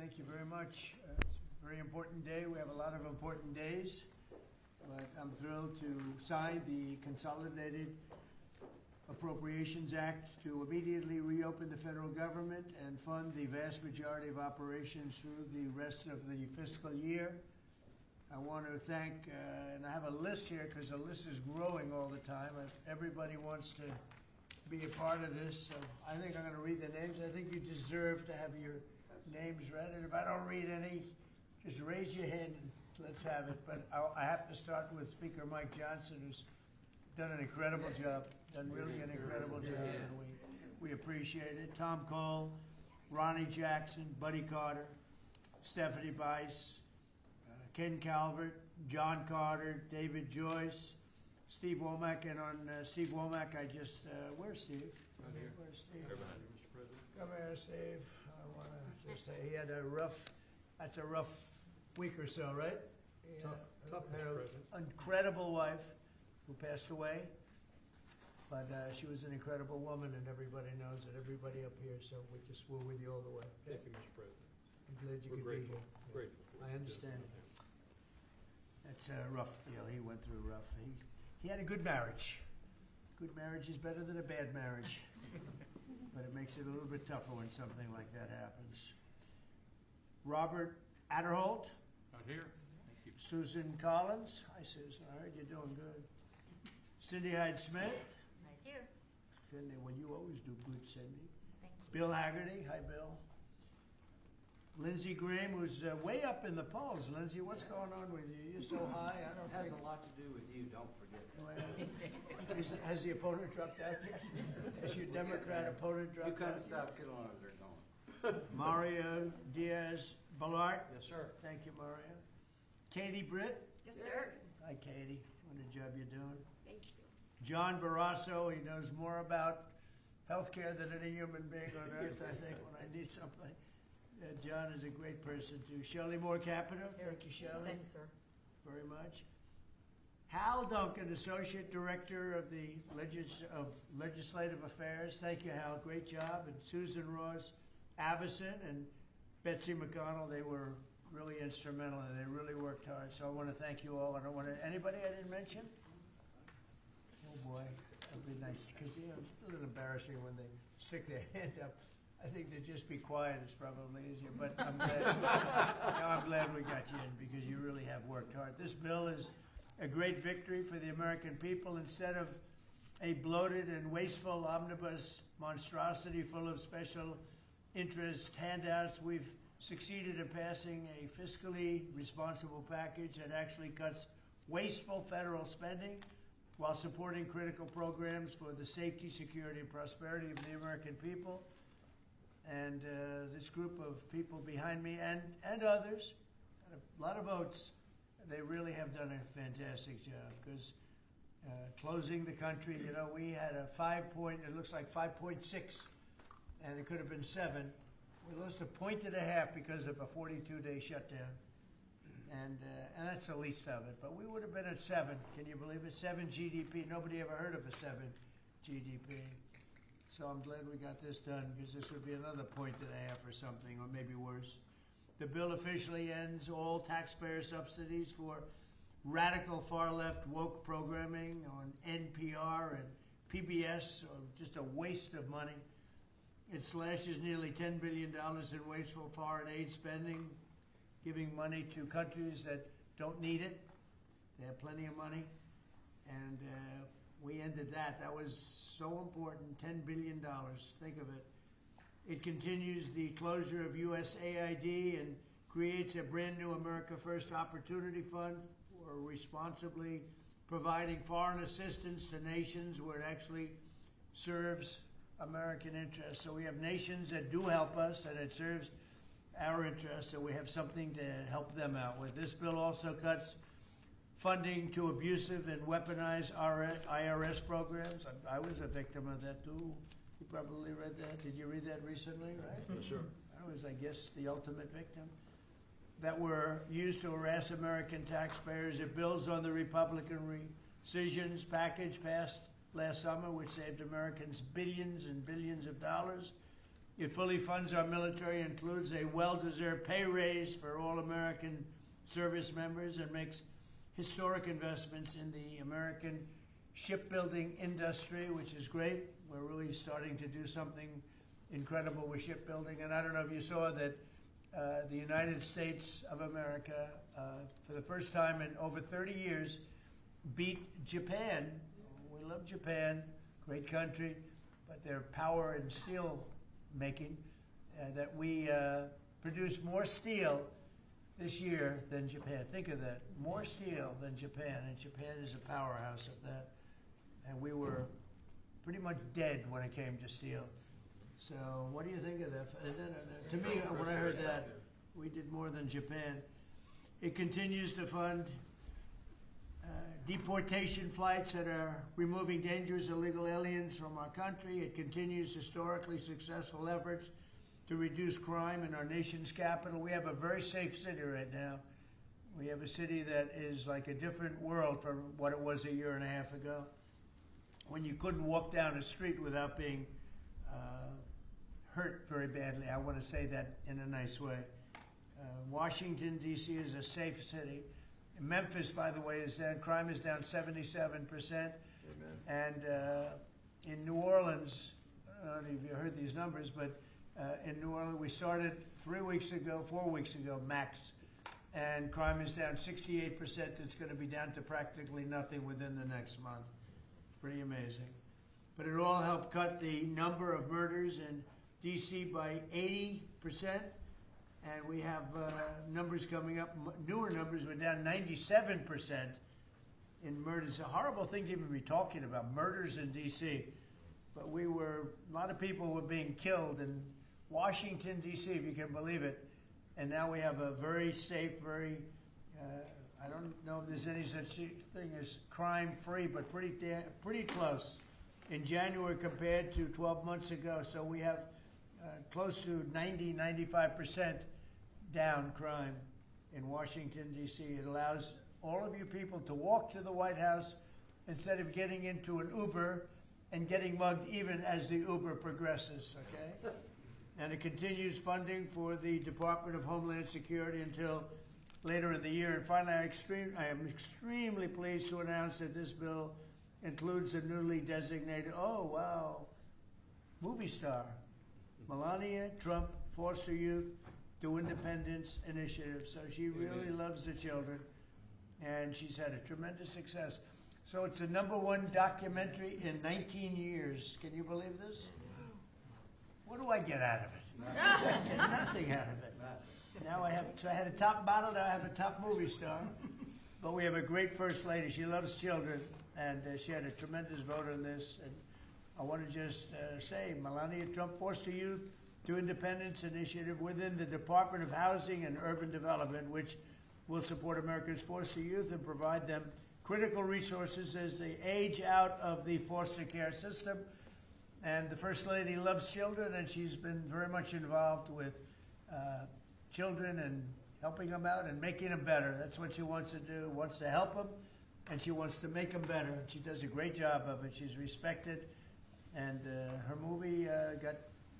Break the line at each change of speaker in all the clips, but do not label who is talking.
Thank you very much. It's a very important day. We have a lot of important days, but I'm thrilled to sign the Consolidated Appropriations Act to immediately reopen the federal government and fund the vast majority of operations through the rest of the fiscal year. I want to thank, and I have a list here because the list is growing all the time. Everybody wants to be a part of this, so I think I'm going to read the names. I think you deserve to have your names read, and if I don't read any, just raise your hand and let's have it. But I have to start with Speaker Mike Johnson, who's done an incredible job, done really an incredible job, and we appreciate it. Tom Cole, Ronnie Jackson, Buddy Carter, Stephanie Bice, Ken Calvert, John Carter, David Joyce, Steve Womack, and on Steve Womack, I just, where's Steve?
Right here.
Where's Steve?
Right behind you, Mr. President.
Come here, Steve. I want to just say he had a rough, that's a rough week or so, right?
Tough,
Had
Mr.
an
President.
incredible wife who passed away, but she was an incredible woman, and everybody knows it, everybody up here, so we're with you all the way. Okay?
Thank you, Mr. President.
I'm glad you
We're
could
grateful.
be here.
Grateful for
I
it.
understand. That's a rough deal. He went through rough. He had a good marriage. Good marriage is better than a bad marriage, but it makes it a little bit tougher when something like that happens. Robert Adderholt,
Out here. Thank you.
Susan Collins. Hi, Susan. I heard you're doing good. Cindy Hyde-Smith.
Right here.
Cindy, well, you always do good, Cindy.
Thank you.
Bill Haggerty. Hi, Bill. Lindsey Graham, who's way up in the polls. Lindsey, what's going on with you? You're so high. I don't
Has
think.
a lot to do with you, don't forget that.
Well, has the opponent dropped out yet? Has your Democrat opponent
You
dropped
come to
out?
South Carolina, they're going.
Mario Diaz-Balart.
Yes, sir.
Thank you, Mario. Katie Britt.
Yes, sir.
Hi, Katie. What a job you're doing.
Thank you.
John Barrasso. He knows more about healthcare than any human being on earth, I think, when I need something. John is a great person, too. Shelley Moore Capito. Thank you, Shelley.
Thank you, sir.
Very much. Hal Duncan, Associate Director of the Legislative Affairs. Thank you, Hal. Great job. And Susan Ross Avison and Betsy McConnell, they were really instrumental and they really worked hard. So I want to thank you all. I don't want to, anybody I didn't mention? Oh boy, that'd be nice, because it's a little embarrassing when they stick their hand up. I think to just be quiet is probably easier, but I'm glad, I'm glad we got you in because you really have worked hard. This bill is a great victory for the American people. Instead of a bloated and wasteful omnibus monstrosity full of special interest handouts, we've succeeded in passing a fiscally responsible package that actually cuts wasteful federal spending while supporting critical programs for the safety, security, and prosperity of the American people. And this group of people behind me and others, a lot of votes, they really have done a fantastic job because closing the country, we had a it looks like 5.6, and it could have been 7. We lost 1.5 points because of a 42-day shutdown. And that's the least of it. But we would have been at 7. Can you believe it? 7 GDP. Nobody ever heard of a 7 GDP. So I'm glad we got this done because this would be another 1.5 points or something, or maybe worse. The bill officially ends all taxpayer subsidies for radical far-left woke programming on NPR and PBS, or just a waste of money. It slashes nearly $10 billion in wasteful foreign aid spending, giving money to countries that don't need it. They have plenty of money. And we ended that. That was so important, $10 billion. Think of it. It continues the closure of USAID and creates a brand new America First Opportunity Fund for responsibly providing foreign assistance to nations where it actually serves American interests. So we have nations that do help us and it serves our interests, so we have something to help them out with. This bill also cuts funding to abusive and weaponized IRS programs. I was a victim of that too. You probably read that. Did you read that recently, right?
Yes, sir.
I was, I guess, the ultimate victim. That were used to harass American taxpayers. It builds on the Republican rescissions package passed last summer, which saved Americans billions and billions of dollars. It fully funds our military, includes a well-deserved pay raise for all American service members, and makes historic investments in the American shipbuilding industry, which is great. We're really starting to do something incredible with shipbuilding. And I don't know if you saw that the United States of America, for the first time in over 30 years, beat Japan. We love Japan, great country, but their power in steel making, that we produce more steel this year than Japan. Think of that, more steel than Japan, and Japan is a powerhouse at that. And we were pretty much dead when it came to steel. So what do you think of that? To me, when I heard that, we did more than Japan. It continues to fund deportation flights that are removing dangerous illegal aliens from our country. It continues historically successful efforts to reduce crime in our nation's capital. We have a very safe city right now. We have a city that is like a different world from what it was a year and a half ago, when you couldn't walk down a street without being hurt very badly. I want to say that in a nice way. Washington, D.C. is a safe city. Memphis, by the way, is down. Crime is down 77%.
Amen.
And in New Orleans, I don't know if you heard these numbers, but in New Orleans, we started 4 weeks ago, max. And crime is down 68%. It's going to be down to practically nothing within the next month. It's pretty amazing. But it all helped cut the number of murders in D.C. by 80%. And we have numbers coming up, newer numbers. We're down 97% in murders. It's a horrible thing to even be talking about, murders in D.C. But a lot of people were being killed in Washington, D.C., if you can believe it. And now we have a very safe, I don't know if there's any such thing as crime-free, but pretty close in January compared to 12 months ago. So we have close to 95% down crime in Washington, D.C. It allows all of you people to walk to the White House instead of getting into an Uber and getting mugged even as the Uber progresses, okay? And it continues funding for the Department of Homeland Security until later in the year. And finally, I am extremely pleased to announce that this bill includes a newly designated, movie star, Melania Trump Foster Youth to Independence Initiative. So she really loves the children, and she's had a tremendous success. So it's the #1 documentary in 19 years. Can you believe this? What do I get out of it? Nothing out of it. Now I had a top model, now I have a top movie star. But we have a great First Lady. She loves children, and she had a tremendous vote on this. And I want to just say, Melania Trump Foster Youth to Independence Initiative within the Department of Housing and Urban Development, which will support America's foster youth and provide them critical resources as they age out of the foster care system. And the First Lady loves children, and she's been very much involved with children and helping them out and making them better. That's what she wants to do, wants to help them, and she wants to make them better. She does a great job of it. She's respected, and her movie got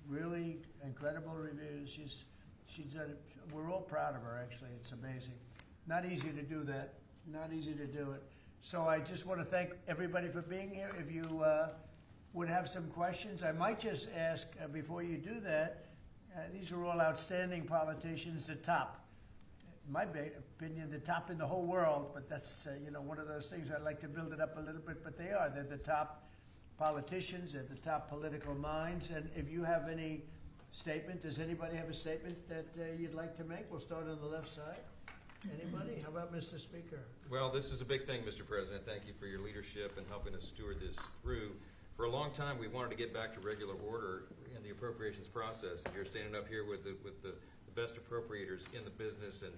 really incredible reviews. She's done it. We're all proud of her, actually. It's amazing. Not easy to do that. Not easy to do it. So I just want to thank everybody for being here. If you would have some questions, I might just ask before you do that. These are all outstanding politicians, the top. In my opinion, the top in the whole world. But that's one of those things. I'd like to build it up a little bit, but they are. They're the top politicians, they're the top political minds. And if you have any statement, does anybody have a statement that you'd like to make? We'll start on the left side. Anybody? How about Mr. Speaker?
Well, this is a big thing, Mr. President. Thank you for your leadership and helping us steward this through. For a long time, we wanted to get back to regular order in the appropriations process. And you're standing up here with the best appropriators in the business and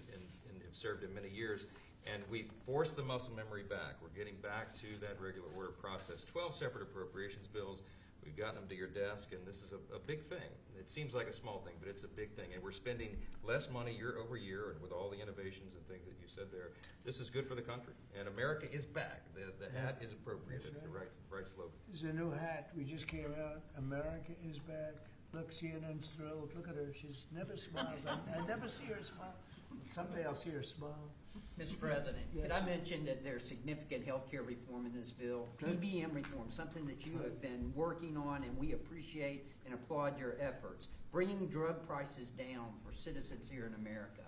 have served in many years. And we forced the muscle memory back. We're getting back to that regular order process. 12 separate appropriations bills. We've gotten them to your desk, and this is a big thing. It seems like a small thing, but it's a big thing. And we're spending less money year over year, and with all the innovations and things that you said there, this is good for the country. And America is back. The hat is appropriate. That's the right slogan.
This is a new hat. We just came out. America is back. Look, CNN's thrilled. Look at her. She's never smiles. I never see her smile. Someday I'll see her smile.
Mr. President,
Yes.
could I mention that there's significant healthcare reform in this bill?
Good.
PBM reform, something that you have been working on, and we appreciate and applaud your efforts. Bringing drug prices down for citizens here in America.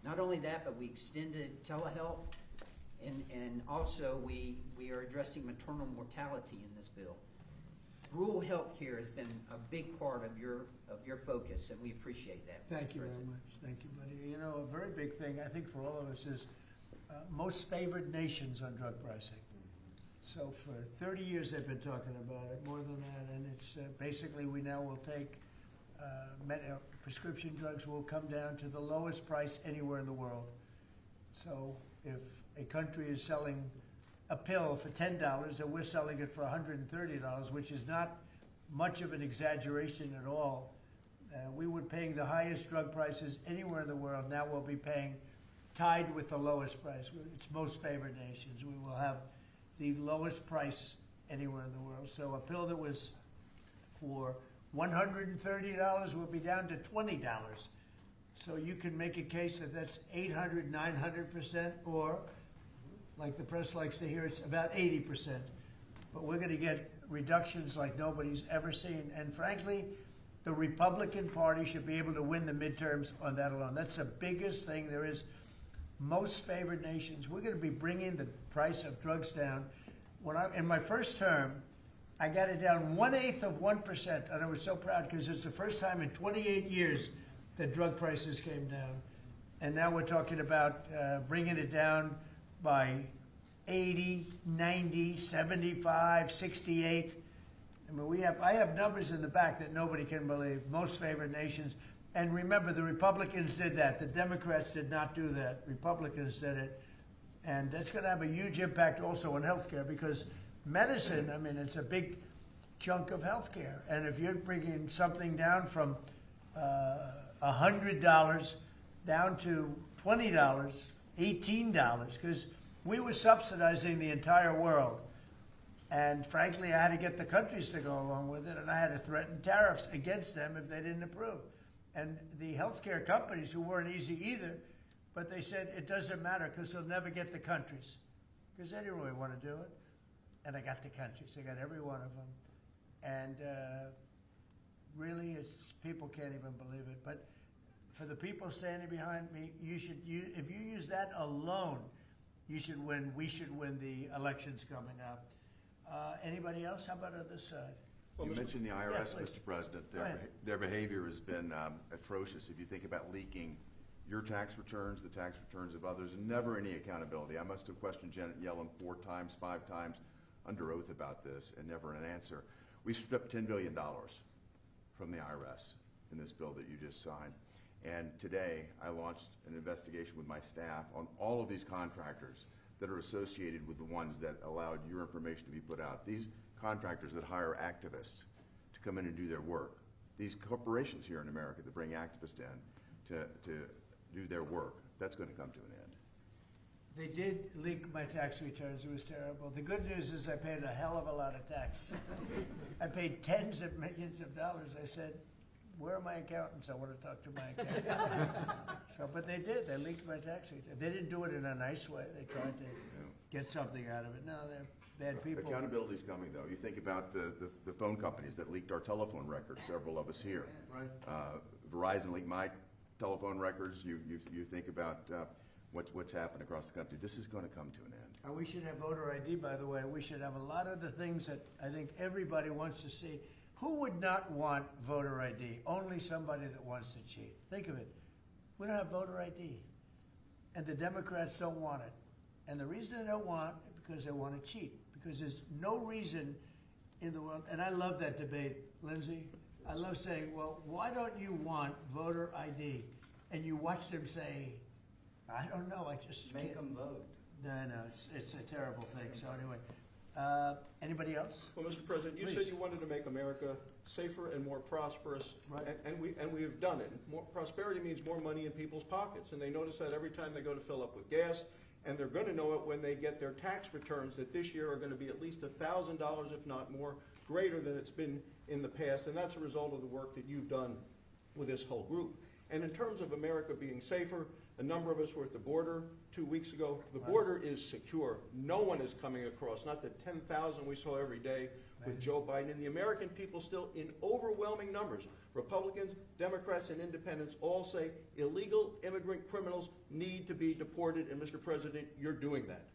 Not only that, but we extended telehealth, and also we are addressing maternal mortality in this bill. Rural health care has been a big part of your focus, and we appreciate that.
Thank
Mr.
you very
President.
much. Thank you, buddy. You know, a very big thing, I think, for all of us is most favored nations on drug pricing. So for 30 years they've been talking about it, more than that, and it's basically we now will take prescription drugs will come down to the lowest price anywhere in the world. So if a country is selling a pill for $10 and we're selling it for $130, which is not much of an exaggeration at all. We were paying the highest drug prices anywhere in the world. Now we'll be paying tied with the lowest price. It's most favored nations. We will have the lowest price anywhere in the world. So a pill that was for $130 will be down to $20. So you can make a case that that's 800, 900%, or like the press likes to hear, it's about 80%. But we're going to get reductions like nobody's ever seen. And frankly, the Republican Party should be able to win the midterms on that alone. That's the biggest thing there is. Most favored nations, we're going to be bringing the price of drugs down. In my first term, I got it down 1/8 of 1%, and I was so proud because it's the first time in 28 years that drug prices came down. And now we're talking about bringing it down by 80, 90, 75, 68. I mean, I have numbers in the back that nobody can believe. Most favored nations. And remember, the Republicans did that. The Democrats did not do that. Republicans did it. And that's going to have a huge impact also on healthcare because medicine, I mean, it's a big chunk of healthcare. And if you're bringing something down from $100 down to $20, $18, because we were subsidizing the entire world. And frankly, I had to get the countries to go along with it, and I had to threaten tariffs against them if they didn't approve. And the healthcare companies, who weren't easy either, but they said it doesn't matter because they'll never get the countries. Because they didn't really want to do it. And I got the countries. I got every one of them. And really, people can't even believe it. But for the people standing behind me, if you use that alone, you should win. We should win the elections coming up. Anybody else? How about on this side?
You mentioned the IRS,
please.
Mr. President.
Go ahead.
Their behavior has been atrocious. If you think about leaking your tax returns, the tax returns of others, and never any accountability. I must have questioned Janet Yellen 4 times, 5 times under oath about this, and never an answer. We stripped $10 billion from the IRS in this bill that you just signed. And today, I launched an investigation with my staff on all of these contractors that are associated with the ones that allowed your information to be put out. These contractors that hire activists to come in and do their work. These corporations here in America that bring activists in to do their work, that's going to come to an end.
They did leak my tax returns. It was terrible. The good news is I paid a hell of a lot of tax. I paid tens of millions of dollars. I said, where are my accountants? I want to talk to my accountant. But they did. They leaked my tax return. They didn't do it in a nice way. They tried to get something out of it. No, they're bad people.
Accountability's coming, though. You think about the phone companies that leaked our telephone records, several of us here.
Right.
Verizon leaked my telephone records. You think about what's happened across the country. This is going to come to an end.
And we should have voter ID, by the way. We should have a lot of the things that I think everybody wants to see. Who would not want voter ID? Only somebody that wants to cheat. Think of it. We don't have voter ID. And the Democrats don't want it. And the reason they don't want it is because they want to cheat. Because there's no reason in the world, and I love that debate, Lindsay. I love saying, well, why don't you want voter ID? And you watch them say, I don't know, I just
Make
can't.
them vote.
No, it's a terrible thing. So anyway, anybody else?
Well, Mr. President, you
Please.
said you wanted to make America safer and more prosperous,
Right.
and we have done it. More prosperity means more money in people's pockets, and they notice that every time they go to fill up with gas, and they're going to know it when they get their tax returns that this year are going to be at least $1,000, if not more, greater than it's been in the past, and that's a result of the work that you've done with this whole group. And in terms of America being safer, a number of us were at the border 2 weeks ago. The border is secure. No one is coming across, not the 10,000 we saw every day with Joe Biden. And the American people still, in overwhelming numbers, Republicans, Democrats, and independents all say illegal immigrant criminals need to be deported. And Mr. President, you're doing that.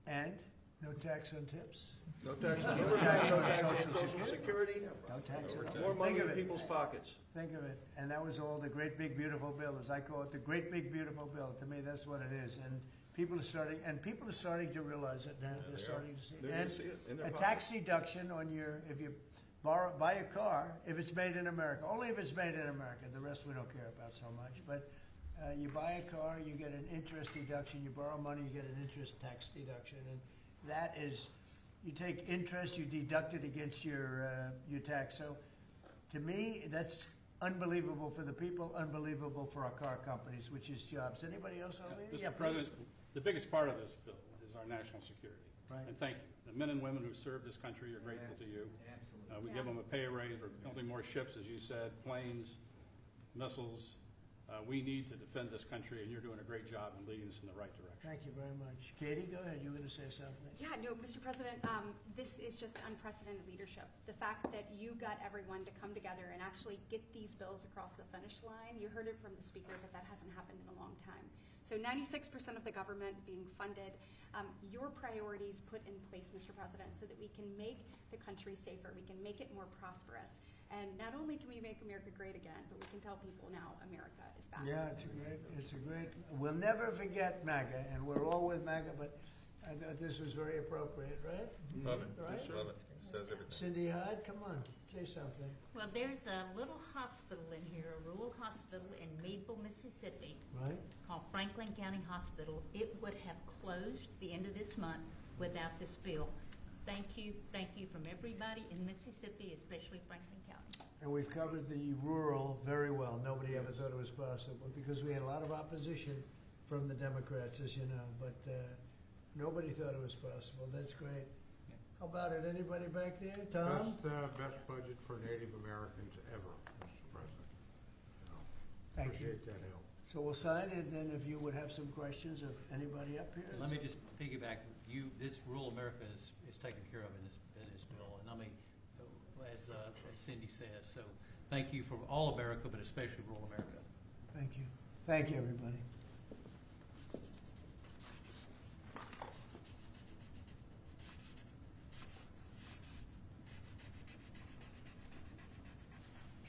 And no tax on tips.
No tax on
No tax on
Social Security,
No tax on
more money
Think
in
of it.
people's pockets.
Think of it. And that was all the great big beautiful bill, as I call it, the great big beautiful bill. To me, that's what it is. And people are starting to realize it now. They're starting to see it.
They're gonna
And
see it in their
a
pockets.
tax deduction on if you buy a car, if it's made in America, only if it's made in America. The rest we don't care about so much. But you buy a car, you get an interest deduction. You borrow money, you get an interest tax deduction. And that is, you take interest, you deduct it against your tax. So to me, that's unbelievable for the people, unbelievable for our car companies, which is jobs. Anybody else on there?
Mr. President, the biggest part of this bill is our national security.
Right.
And thank you. The men and women who serve this country are grateful to you.
Absolutely.
We give them a pay raise. We're building more ships, as you said, planes, missiles. We need to defend this country, and you're doing a great job in leading us in the right direction.
Thank you very much. Katie, go ahead. You were going to say something.
Yeah, no, Mr. President, this is just unprecedented leadership. The fact that you got everyone to come together and actually get these bills across the finish line, you heard it from the speaker, but that hasn't happened in a long time. So 96% of the government being funded, your priorities put in place, Mr. President, so that we can make the country safer, we can make it more prosperous. And not only can we make America great again, but we can tell people now America is back.
Yeah, it's a great, we'll never forget MAGA, and we're all with MAGA, but I thought this was very appropriate, right?
Love it.
Right?
Love it. Says everything.
Cindy Hyde, come on, say something.
Well, there's a little hospital in here, a rural hospital in Maple, Mississippi,
Right?
called Franklin County Hospital. It would have closed the end of this month without this bill. Thank you from everybody in Mississippi, especially Franklin County.
And we've covered the rural very well. Nobody ever thought it was possible because we had a lot of opposition from the Democrats, as you know, but nobody thought it was possible. That's great. How about it? Anybody back there? Tom?
Best budget for Native Americans ever, Mr. President.
Thank you.
Appreciate that help.
So we'll sign it, then if you would have some questions of anybody up here.
Let me just piggyback. This rural America is taken care of in this bill, and I mean, as Cindy says, so thank you for all America, but especially rural America.
Thank you. Thank you, everybody.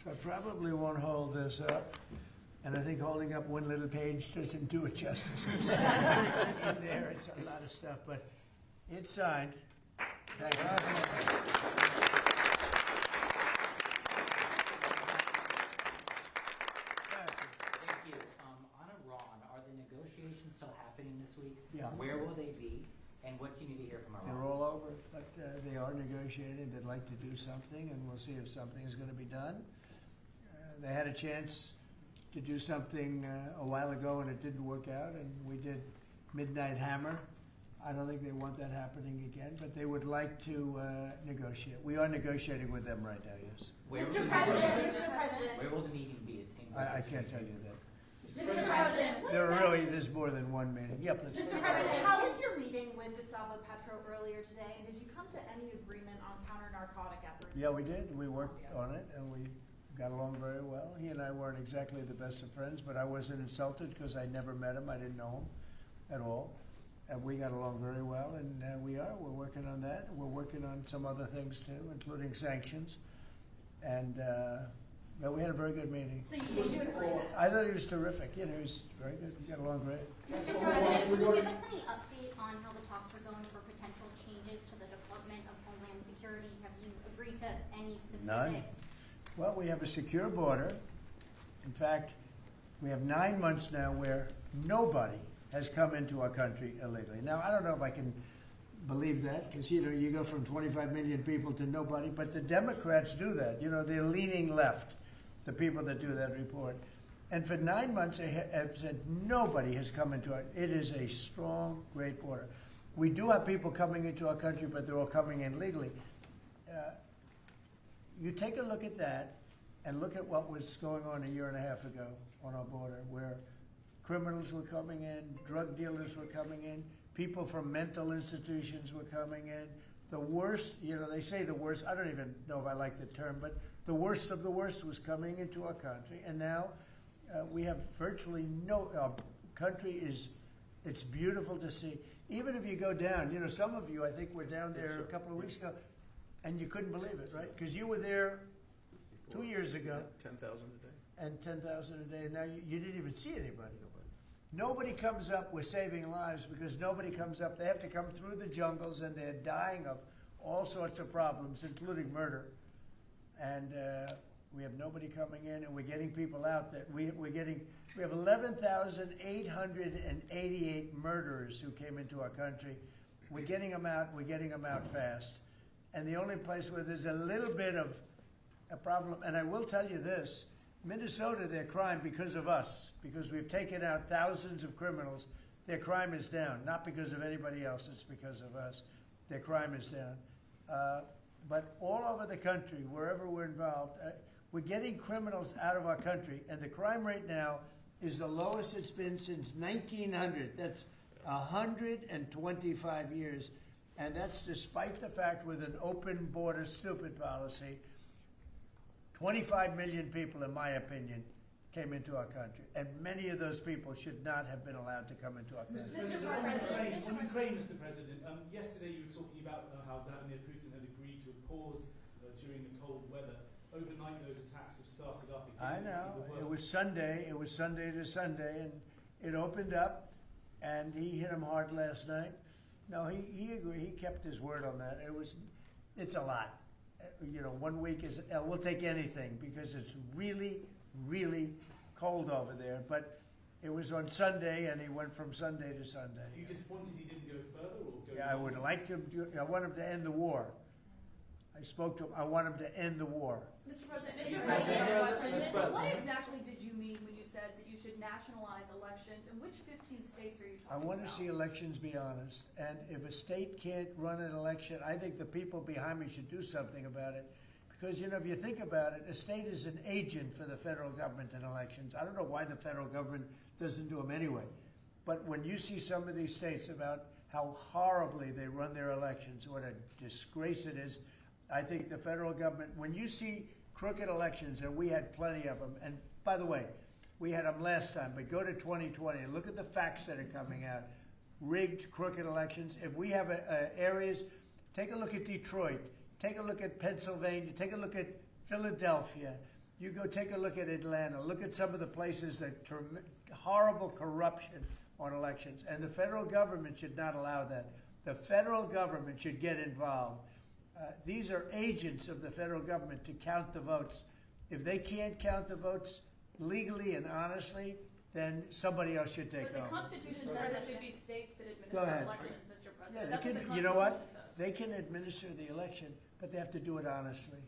So I probably won't hold this up, and I think holding up one little page doesn't do it justice. In there, it's a lot of stuff, but it's signed. Thank you.
Thank you. On Iran, are the negotiations still happening this week?
Yeah.
Where will they be? And what do you need to hear from Iran?
They're all over, but they are negotiating. They'd like to do something, and we'll see if something is going to be done. They had a chance to do something a while ago, and it didn't work out, and we did Midnight Hammer. I don't think they want that happening again, but they would like to negotiate. We are negotiating with them right now, yes.
Mr. President,
Where will the meeting be? It seems like
I can't tell you that.
Mr. President,
There's more than one meeting. Yeah, please.
Mr. President, how was your meeting with Gustavo Petro earlier today, and did you come to any agreement on counter-narcotic efforts?
Yeah, we did. We worked on it, and we got along very well. He and I weren't exactly the best of friends, but I wasn't insulted because I never met him. I didn't know him at all. And we got along very well, and we're working on that. We're working on some other things too, including sanctions. And we had a very good meeting.
So you came to an agreement?
I thought he was terrific. You know, he was very good. We got along great.
Mr. President, will you give us any update on how the talks are going for potential changes to the Department of Homeland Security? Have you agreed to any specifics?
None. Well, we have a secure border. In fact, we have 9 months now where nobody has come into our country illegally. Now, I don't know if I can believe that, because, you know, you go from 25 million people to nobody, but the Democrats do that. You know, they're leaning left, the people that do that report. And for 9 months, they have said nobody has come into our, it is a strong, great border. We do have people coming into our country, but they're all coming in legally. you take a look at that and look at what was going on a year and a half ago on our border, where criminals were coming in, drug dealers were coming in, people from mental institutions were coming in. The worst, they say the worst, I don't even know if I like the term, but the worst of the worst was coming into our country. And now we have virtually our country it's beautiful to see. Even if you go down, some of you, I think, were down there a couple of weeks ago, and you couldn't believe it, right? Because you were there 2 years ago.
10,000 a day.
And 10,000 a day, and now you didn't even see anybody. Nobody comes up with saving lives because nobody comes up. They have to come through the jungles, and they're dying of all sorts of problems, including murder. And we have nobody coming in, and we're getting people out. That we have 11,888 murderers who came into our country. We're getting them out. We're getting them out fast. And the only place where there's a little bit of a problem, and I will tell you this. Minnesota, their crime because of us, because we've taken out thousands of criminals, their crime is down. Not because of anybody else, it's because of us. Their crime is down. But all over the country, wherever we're involved, we're getting criminals out of our country, and the crime rate now is the lowest it's been since 1900. That's 125 years, and that's despite the fact with an open border stupid policy, 25 million people, in my opinion, came into our country, and many of those people should not have been allowed to come into our country.
On Ukraine, Mr. President, yesterday you were talking about how Vladimir Putin had agreed to pause during the cold weather. Overnight, those attacks have started up again.
I know. It was Sunday. It was Sunday to Sunday, and it opened up, and he hit him hard last night. No, he agreed. He kept his word on that. It's a lot. 1 week is, we'll take anything because it's really, really cold over there. But it was on Sunday, and he went from Sunday to Sunday.
Are you disappointed he didn't go further? Or go
I would like him to. I want him to end the war. I spoke to him. I want him to end the war.
Mr. President, what exactly did you mean when you said that you should nationalize elections? And which 15 states are you talking about?
I want to see elections be honest. And if a state can't run an election, I think the people behind me should do something about it. Because, if you think about it, a state is an agent for the federal government in elections. I don't know why the federal government doesn't do them anyway. But when you see some of these states about how horribly they run their elections, what a disgrace it is, I think the federal government, when you see crooked elections, and we had plenty of them, and by the way, we had them last time, but go to 2020 and look at the facts that are coming out. Rigged, crooked elections. If we have areas, take a look at Detroit, take a look at Pennsylvania, take a look at Philadelphia. You go take a look at Atlanta. Look at some of the places that horrible corruption on elections. And the federal government should not allow that. The federal government should get involved. These are agents of the federal government to count the votes. If they can't count the votes legally and honestly, then somebody else should take over.
But the Constitution says it should be states that administer elections, Mr. President.
Yeah,
That's what the Constitution
you know what?
says.
They can administer the election, but they have to do it honestly.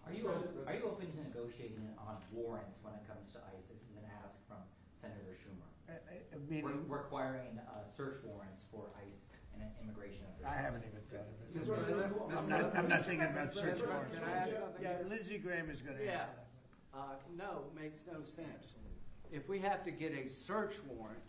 Are you open to negotiating on warrants when it comes to ICE? This is an ask from Senator Schumer.
Meaning,
requiring search warrants for ICE and immigration officials.
I haven't even thought of it. I'm not thinking about search warrants.
Can I add something?
Yeah, Lindsey Graham is going to answer that.
No, makes no sense. If we have to get a search warrant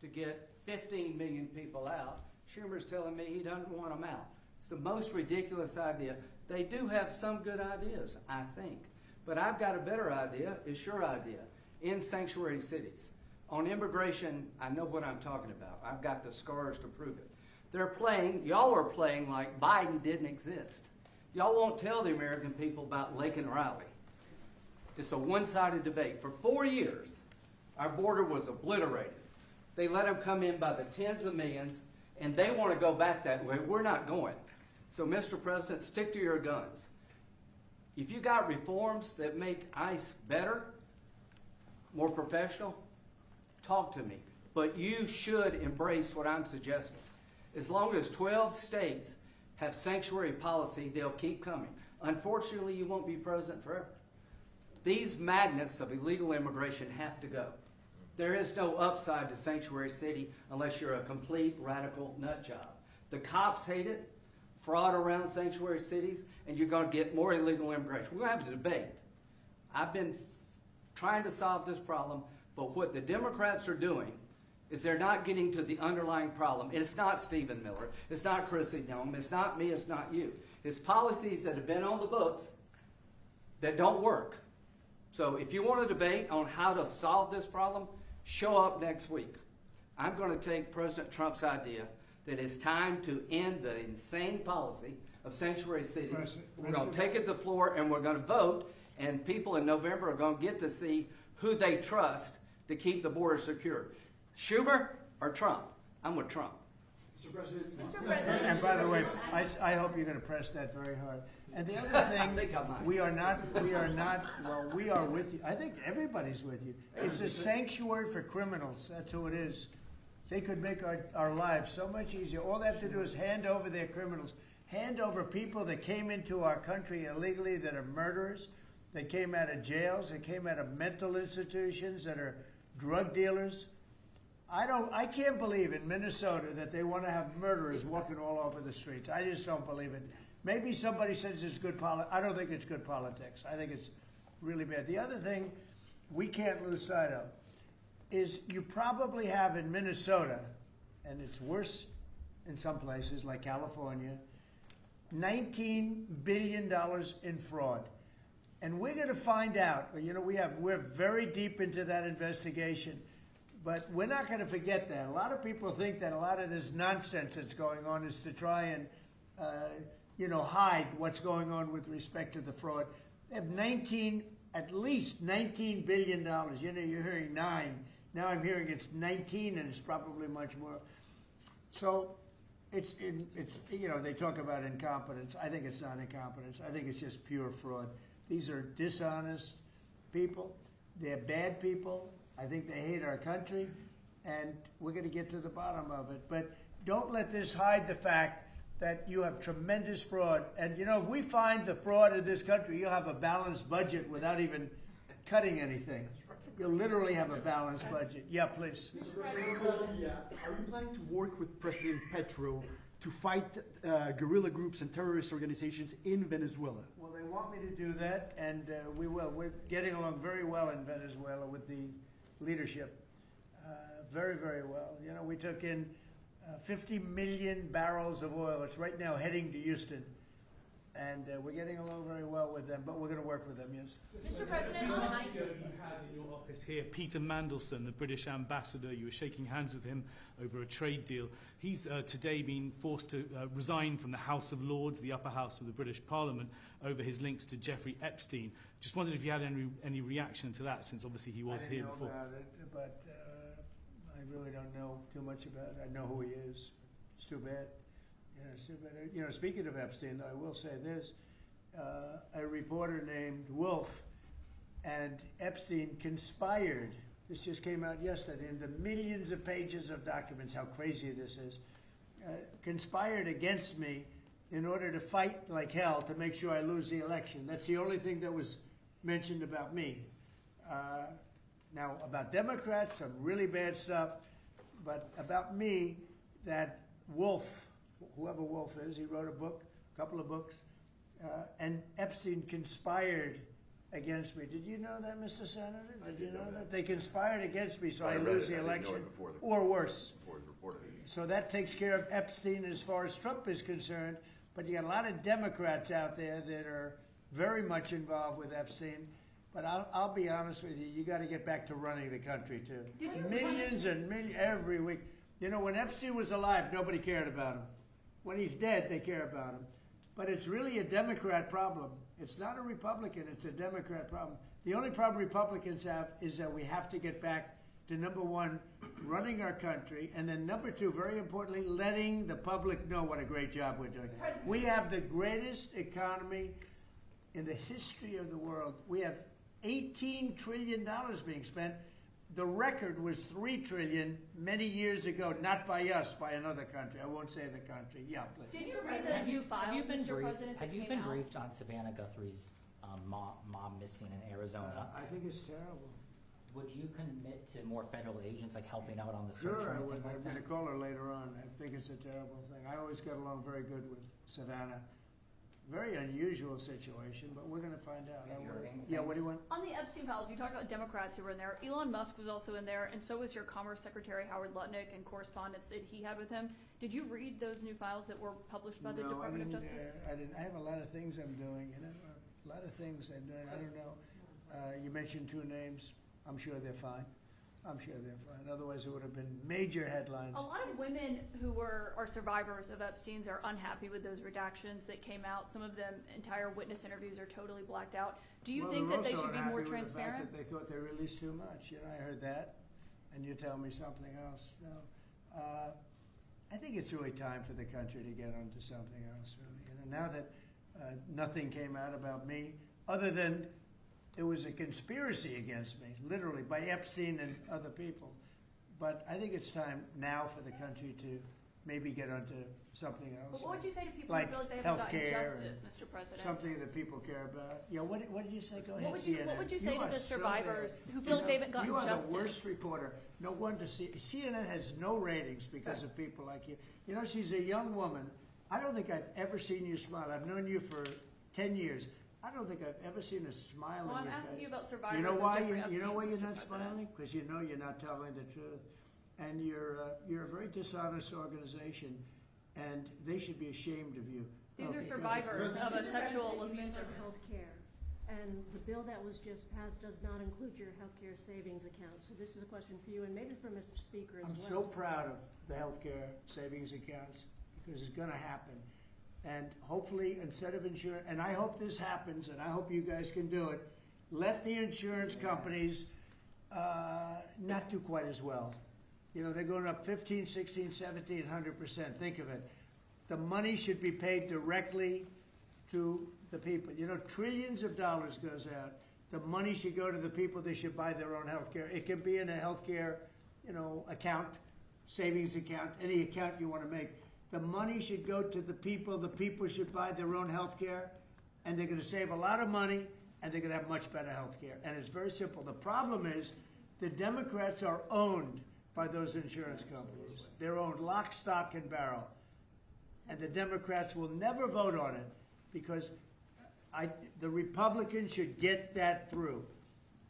to get 15 million people out, Schumer's telling me he doesn't want them out. It's the most ridiculous idea. They do have some good ideas, I think. But I've got a better idea. It's your idea. In sanctuary cities. On immigration, I know what I'm talking about. I've got the scars to prove it. Y'all are playing like Biden didn't exist. Y'all won't tell the American people about Lake and Riley. It's a one-sided debate. For 4 years, our border was obliterated. They let them come in by the tens of millions, and they want to go back that way. We're not going. So, Mr. President, stick to your guns. If you got reforms that make ICE better, more professional, talk to me. But you should embrace what I'm suggesting. As long as 12 states have sanctuary policy, they'll keep coming. Unfortunately, you won't be president forever. These magnets of illegal immigration have to go. There is no upside to sanctuary city unless you're a complete radical nut job. The cops hate it. fraud around sanctuary cities, and you're going to get more illegal immigration. We're going to have a debate. I've been trying to solve this problem, but what the Democrats are doing is they're not getting to the underlying problem. It's not Stephen Miller. It's not Chrissy Nome. It's not me. It's not you. It's policies that have been on the books that don't work. So if you want to debate on how to solve this problem, show up next week. I'm going to take President Trump's idea that it's time to end the insane policy of sanctuary cities. We're going to take it to the floor and we're going to vote, and people in November are going to get to see who they trust to keep the border secure. Schumer or Trump? I'm with Trump.
Mr. President. And by the way, I hope you're going to press that very hard. And the other thing, we are not, well, we are with you. I think everybody's with you. It's a sanctuary for criminals. That's who it is. They could make our lives so much easier. All they have to do is hand over their criminals, hand over people that came into our country illegally that are murderers, that came out of jails, that came out of mental institutions, that are drug dealers. I can't believe in Minnesota that they want to have murderers walking all over the streets. I just don't believe it. Maybe somebody says it's good politics. I don't think it's good politics. I think it's really bad. The other thing we can't lose sight of is you probably have in Minnesota, and it's worse in some places like California, $19 billion in fraud. And we're going to find out, we're very deep into that investigation. But we're not going to forget that. A lot of people think that a lot of this nonsense that's going on is to try and, hide what's going on with respect to the fraud. They have at least $19 billion. You're hearing 9. Now I'm hearing it's 19, and it's probably much more. So it's they talk about incompetence. I think it's not incompetence. I think it's just pure fraud. These are dishonest people. They're bad people. I think they hate our country, and we're going to get to the bottom of it. But don't let this hide the fact that you have tremendous fraud. And, if we find the fraud in this country, you'll have a balanced budget without even cutting anything. You'll literally have a balanced budget. Yeah, please.
Mr. President, are you planning to work with President Petro to fight guerrilla groups and terrorist organizations in Venezuela?
Well, they want me to do that, and we will. We're getting along very well in Venezuela with the leadership. Very, very well. We took in 50 million barrels of oil. It's right now heading to Houston. And we're getting along very well with them, but we're going to work with them, yes.
Mr. President,
a few months ago you had in your office here Peter Mandelson, the British ambassador. You were shaking hands with him over a trade deal. He's today been forced to resign from the House of Lords, the upper house of the British Parliament, over his links to Jeffrey Epstein. Just wondered if you had any reaction to that, since obviously he was here before.
I didn't know about it, but I really don't know too much about it. I know who he is. It's too bad. Speaking of Epstein, I will say this. A reporter named Wolf and Epstein conspired. This just came out yesterday in the millions of pages of documents, how crazy this is. Conspired against me in order to fight like hell to make sure I lose the election. That's the only thing that was mentioned about me. Now, about Democrats, some really bad stuff. But about me, that Wolf, whoever Wolf is, he wrote a couple of books, and Epstein conspired against me. Did you know that, Mr. Senator? Did you know that? They conspired against me so I lose the election, or worse. So that takes care of Epstein as far as Trump is concerned, but you got a lot of Democrats out there that are very much involved with Epstein. But I'll be honest with you, you got to get back to running the country, too. Millions and millions every week. When Epstein was alive, nobody cared about him. When he's dead, they care about him. But it's really a Democrat problem. It's not a Republican, it's a Democrat problem. The only problem Republicans have is that we have to get back to, number one, running our country, and then number two, very importantly, letting the public know what a great job we're doing. We have the greatest economy in the history of the world. We have $18 trillion being spent. The record was $3 trillion many years ago, not by us, by another country. I won't say the country. Yeah, please.
Did you read those new files, Mr. President?
Have you been briefed on Savannah Guthrie's mom missing in Arizona?
I think it's terrible.
would you commit to more federal agents, like helping out on the search
Sure,
or
I
anything
would.
like
I'm
that?
going to call her later on. I think it's a terrible thing. I always got along very good with Savannah. Very unusual situation, but we're going to find out.
Have you heard anything?
Yeah, what do you want?
On the Epstein files, you talked about Democrats who were in there. Elon Musk was also in there, and so was your Commerce Secretary Howard Lutnick and correspondence that he had with him. Did you read those new files that were published by the Department of Justice?
I didn't. I have a lot of things I'm doing, a lot of things I'm doing. I don't know. You mentioned two names. I'm sure they're fine. I'm sure they're fine. Otherwise, it would have been major headlines.
A lot of women who are survivors of Epstein's are unhappy with those redactions that came out. Some of them, entire witness interviews are totally blacked out. Do you think that they should be more transparent?
They thought they released too much. I heard that, and you tell me something else. No, I think it's really time for the country to get onto something else. Really, now that nothing came out about me, other than there was a conspiracy against me, literally, by Epstein and other people. But I think it's time now for the country to maybe get onto something else.
But what would you say to people
like
who feel like they haven't gotten
healthcare
justice, Mr. President?
Something that people care about. Yeah, what did you say? Go ahead,
What
CNN.
would you say to
are
the
so
survivors
bad.
who feel like they haven't gotten
You are
justice?
the worst reporter. No wonder CNN has no ratings because of people like you. She's a young woman. I don't think I've ever seen you smile. I've known you for 10 years. I don't think I've ever seen a smile
Well,
on
I'm
your
asking
face.
you about survivors.
You know
of
why?
Jeffrey
You know
Epstein,
why you're
Mr.
not
President.
smiling? Because you're not telling the truth, and you're a very dishonest organization, and they should be ashamed of you.
These are survivors of a sexual abuse.
Health care. And the bill that was just passed does not include your health care savings account. So this is a question for you and maybe for Mr. Speaker as
I'm
well.
so proud of the healthcare savings accounts because it's going to happen. And hopefully, instead of insurance, and I hope this happens, and I hope you guys can do it, let the insurance companies not do quite as well. They're going up 15, 16, 1700%. Think of it. The money should be paid directly to the people. Trillions of dollars goes out. The money should go to the people. They should buy their own health care. It can be in a health care, account, savings account, any account you want to make. The money should go to the people. The people should buy their own health care, and they're going to save a lot of money, and they're going to have much better health care. And it's very simple. The problem is the Democrats are owned by those insurance companies. They're owned lock, stock, and barrel. And the Democrats will never vote on it because the Republicans should get that through.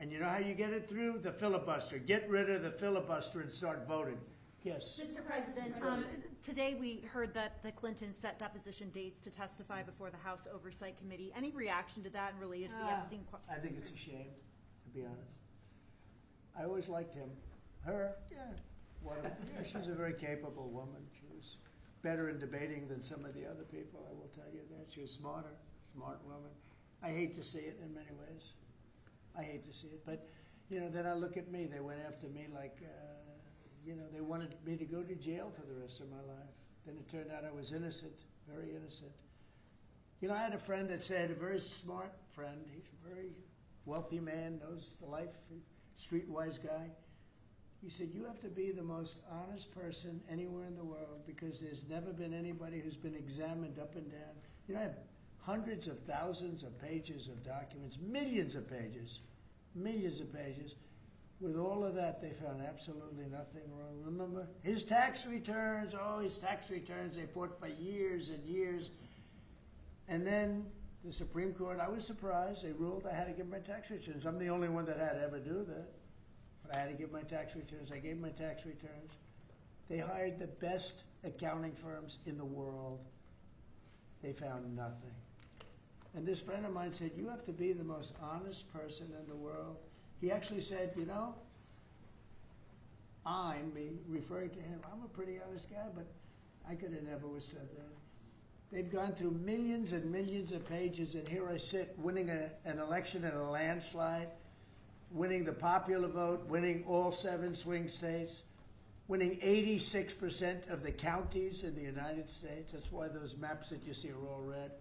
And you know how you get it through? The filibuster. Get rid of the filibuster and start voting. Yes.
Mr. President, today we heard that the Clintons set deposition dates to testify before the House Oversight Committee. Any reaction to that and related to the Epstein?
I think it's a shame, to be honest. I always liked him. Her, she's a very capable woman. She was better in debating than some of the other people, I will tell you that. She was smart woman. I hate to see it in many ways. I hate to see it. But, then I look at me. They went after me like, they wanted me to go to jail for the rest of my life. Then it turned out I was innocent, very innocent. I had a friend that said, a very smart friend, he's a very wealthy man, knows the life, streetwise guy. He said, you have to be the most honest person anywhere in the world because there's never been anybody who's been examined up and down. I have hundreds of thousands of pages of documents, millions of pages. With all of that, they found absolutely nothing wrong. Remember? His tax returns, they fought for years and years. And then the Supreme Court, I was surprised, they ruled I had to give my tax returns. I'm the only one that had to ever do that. But I had to give my tax returns. I gave my tax returns. They hired the best accounting firms in the world. They found nothing. And this friend of mine said, you have to be the most honest person in the world. He actually said, I'm referring to him. I'm a pretty honest guy, but I could have never withstood that. They've gone through millions and millions of pages, and here I sit winning an election in a landslide, winning the popular vote, winning all 7 swing states, winning 86% of the counties in the United States. That's why those maps that you see are all red.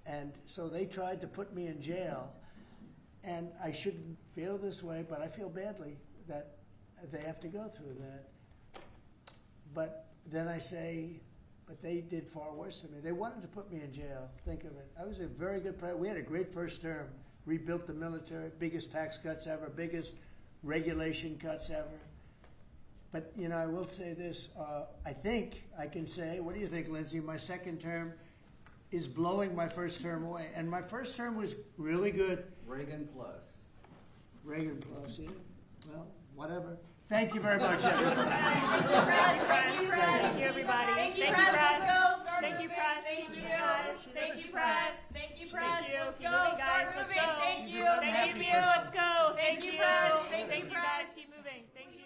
And so they tried to put me in jail. And I shouldn't feel this way, but I feel badly that they have to go through that. But then I say, but they did far worse than me. They wanted to put me in jail. Think of it. I was a very good president. We had a great first term. Rebuilt the military, biggest tax cuts ever, biggest regulation cuts ever. But, you know, I will say this, I think I can say, what do you think, Lindsay? My second term is blowing my first term away. And my first term was really good.
Reagan plus.
Reagan plus, yeah. Well, whatever. Thank you very much, everybody.
Thank you, Press. Thank you, Press. Thank you, everybody. Thank you, Press. Thank you, Press. Thank you. Thank you, Press. Thank you, Press. Let's go, guys. Let's go. Thank you. Thank you. Let's go. Thank you, Press. Thank you, guys. Keep moving. Thank you.